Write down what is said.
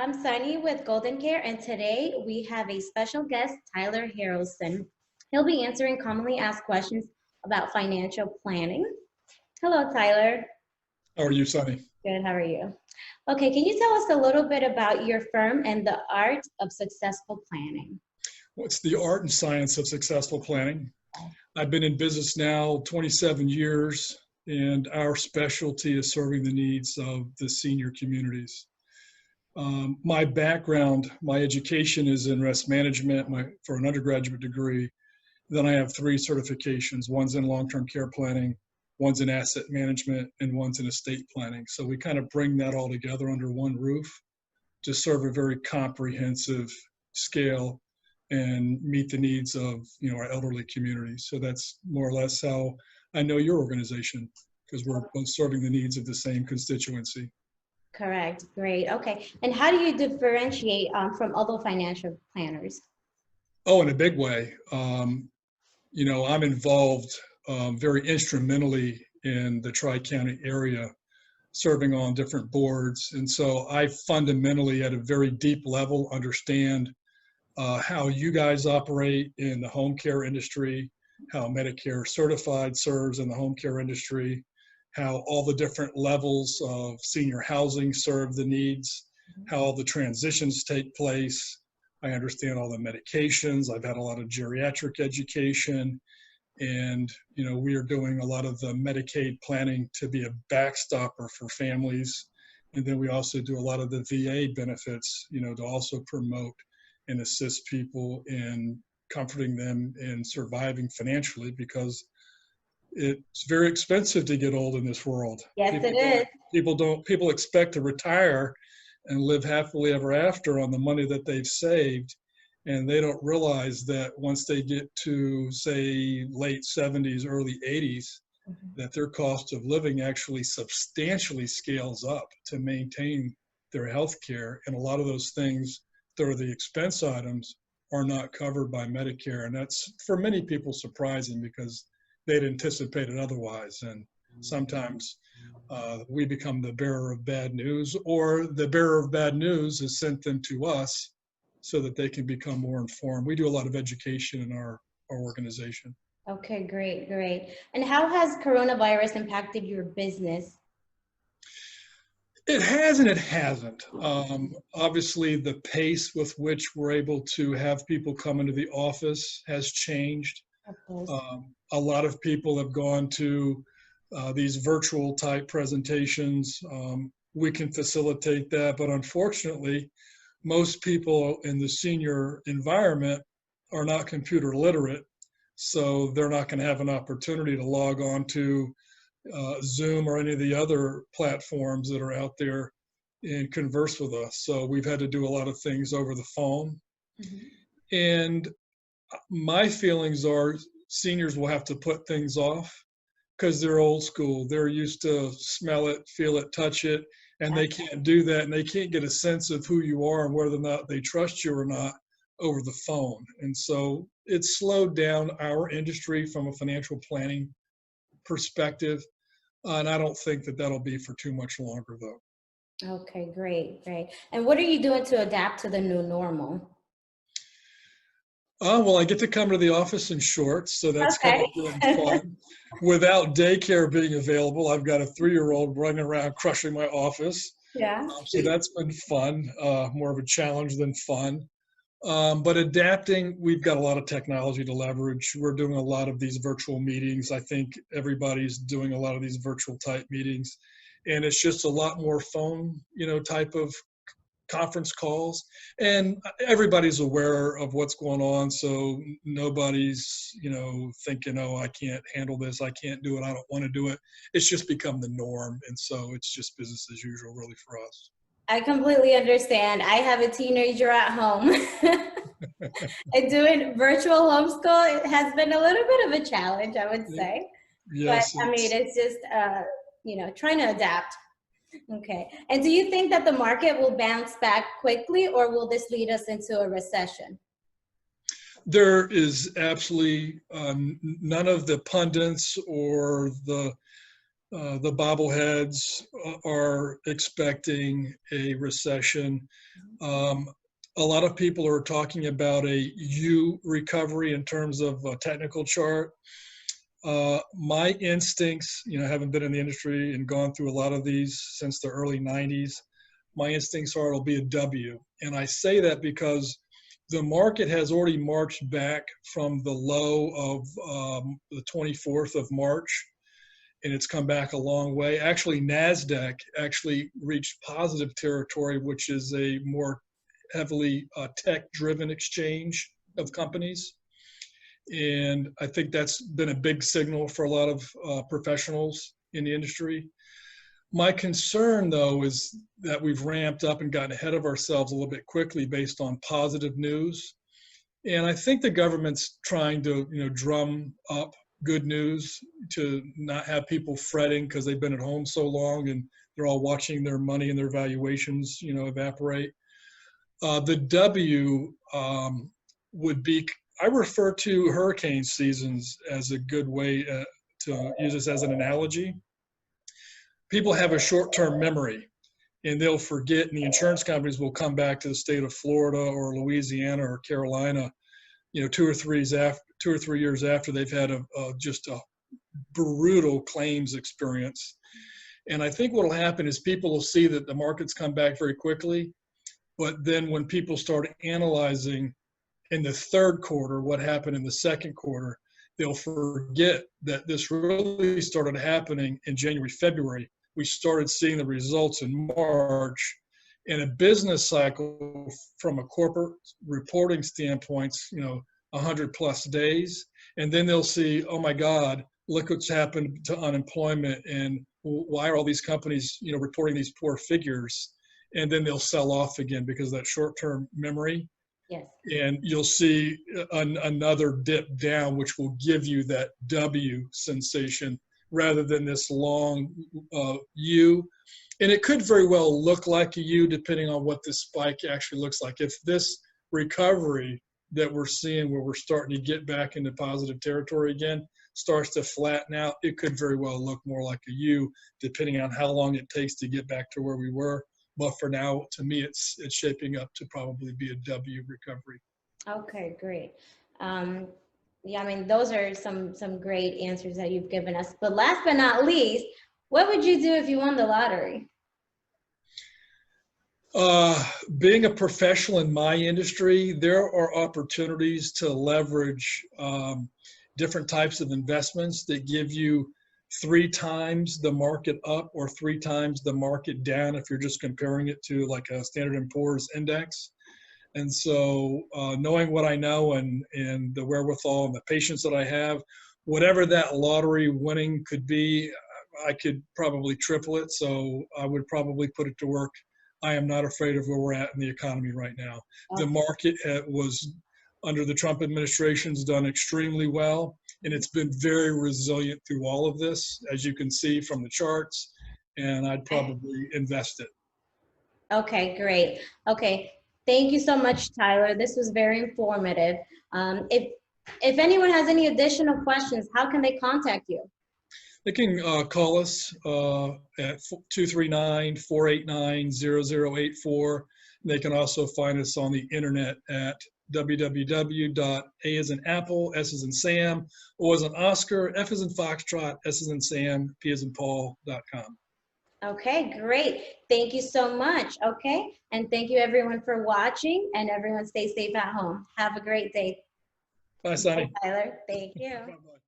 I'm Sunny with Golden Care, and today we have a special guest, Tyler Harrelson. He'll be answering commonly asked questions about financial planning. Hello, Tyler. How are you, Sonny? Good, how are you? Okay, can you tell us a little bit about your firm and the art of successful planning? What's the art and science of successful planning? I've been in business now 27 years, and our specialty is serving the needs of the senior communities. My background, my education is in risk management for an undergraduate degree. Then I have 3 certifications. One's in long-term care planning, one's in asset management, and one's in estate planning. So we kind of bring that all together under one roof to serve a very comprehensive scale and meet the needs of our elderly community. So that's more or less how I know your organization, because we're both serving the needs of the same constituency. Correct, great, okay. And how do you differentiate from other financial planners? Oh, in a big way. I'm involved very instrumentally in the Tri-County area, serving on different boards. And so I fundamentally, at a very deep level, understand how you guys operate in the home care industry, how Medicare certified serves in the home care industry, how all the different levels of senior housing serve the needs, how all the transitions take place. I understand all the medications. I've had a lot of geriatric education, and we are doing a lot of the Medicaid planning to be a backstopper for families. And then we also do a lot of the VA benefits, to also promote and assist people in comforting them in surviving financially, because it's very expensive to get old in this world. Yes, it is. People expect to retire and live happily ever after on the money that they've saved. And they don't realize that once they get to, say, late 70s, early 80s, that their cost of living actually substantially scales up to maintain their health care. And a lot of those things that are the expense items are not covered by Medicare. And that's, for many people, surprising, because they'd anticipated otherwise. And sometimes we become the bearer of bad news, or the bearer of bad news has sent them to us so that they can become more informed. We do a lot of education in our organization. Okay, great, great. And how has coronavirus impacted your business? It has and it hasn't. Obviously, the pace with which we're able to have people come into the office has changed. A lot of people have gone to these virtual type presentations. We can facilitate that, but unfortunately, most people in the senior environment are not computer literate, so they're not going to have an opportunity to log on to Zoom or any of the other platforms that are out there and converse with us. So we've had to do a lot of things over the phone. And my feelings are seniors will have to put things off because they're old school. They're used to smell it, feel it, touch it, and they can't do that, and they can't get a sense of who you are and whether or not they trust you or not over the phone. And so it's slowed down our industry from a financial planning perspective, and I don't think that that'll be for too much longer, though. Okay, great, great. And what are you doing to adapt to the new normal? Well, I get to come to the office in shorts, so that's kind of been fun. Without daycare being available, I've got a 3-year-old running around crushing my office. Yeah. So that's been fun, more of a challenge than fun. But adapting, we've got a lot of technology to leverage. We're doing a lot of these virtual meetings. I think everybody's doing a lot of these virtual type meetings. And it's just a lot more phone, type of conference calls, and everybody's aware of what's going on, so nobody's thinking, oh, I can't handle this, I can't do it, I don't want to do it. It's just become the norm, and so it's just business as usual really for us. I completely understand. I have a teenager at home. And doing virtual homeschool, it has been a little bit of a challenge, I would say. Yes, but I mean, it's just trying to adapt. Okay. And do you think that the market will bounce back quickly, or will this lead us into a recession? There is absolutely none of the pundits or the The bobbleheads are expecting a recession. A lot of people are talking about a U recovery in terms of a technical chart. My instincts, having been in the industry and gone through a lot of these since the early 90s, my instincts are it'll be a W. And I say that because the market has already marched back from the low of the 24th of March, and it's come back a long way. Actually, NASDAQ actually reached positive territory, which is a more heavily tech-driven exchange of companies. And I think that's been a big signal for a lot of professionals in the industry. My concern, though, is that we've ramped up and gotten ahead of ourselves a little bit quickly based on positive news. And I think the government's trying to, drum up good news to not have people fretting because they've been at home so long and they're all watching their money and their valuations, evaporate. The W would be, I refer to hurricane seasons as a good way to use this as an analogy. People have a short-term memory and they'll forget, and the insurance companies will come back to the state of Florida or Louisiana or Carolina, 2 or 3 years after they've had just a brutal claims experience. And I think what will happen is people will see that the markets come back very quickly, but then when people start analyzing in the third quarter what happened in the second quarter, they'll forget that this really started happening in January, February. We started seeing the results in March. In a business cycle, from a corporate reporting standpoint, 100+ days. And then they'll see, oh my God, look what's happened to unemployment, and why are all these companies, reporting these poor figures? And then they'll sell off again because of that short-term memory. Yes. And you'll see another dip down, which will give you that W sensation rather than this long U. And it could very well look like a U depending on what this spike actually looks like. If this recovery that we're seeing, where we're starting to get back into positive territory again, starts to flatten out, it could very well look more like a U depending on how long it takes to get back to where we were. But for now, to me, it's shaping up to probably be a W recovery. Okay, great. Yeah, I mean, those are some great answers that you've given us. But last but not least, what would you do if you won the lottery? Being a professional in my industry, there are opportunities to leverage different types of investments that give you 3 times the market up or 3 times the market down if you're just comparing it to like a Standard & Poor's index. And so knowing what I know and the wherewithal and the patience that I have, whatever that lottery winning could be, I could probably triple it. So I would probably put it to work. I am not afraid of where we're at in the economy right now. The market was, under the Trump administration's, done extremely well, and it's been very resilient through all of this, as you can see from the charts, and I'd probably invest it. Okay, great. Okay, thank you so much, Tyler. This was very informative. If anyone has any additional questions, how can they contact you? They can call us at 239-489-0084. They can also find us on the internet at www.A as in Apple, S as in Sam, O as in Oscar, F as in Foxtrot, S as in Sam, P as in Paul.com. Okay, great. Thank you so much. Okay, and thank you everyone for watching, and everyone stay safe at home. Have a great day. Bye, Sonny. Bye, Tyler. Thank you. Bye-bye.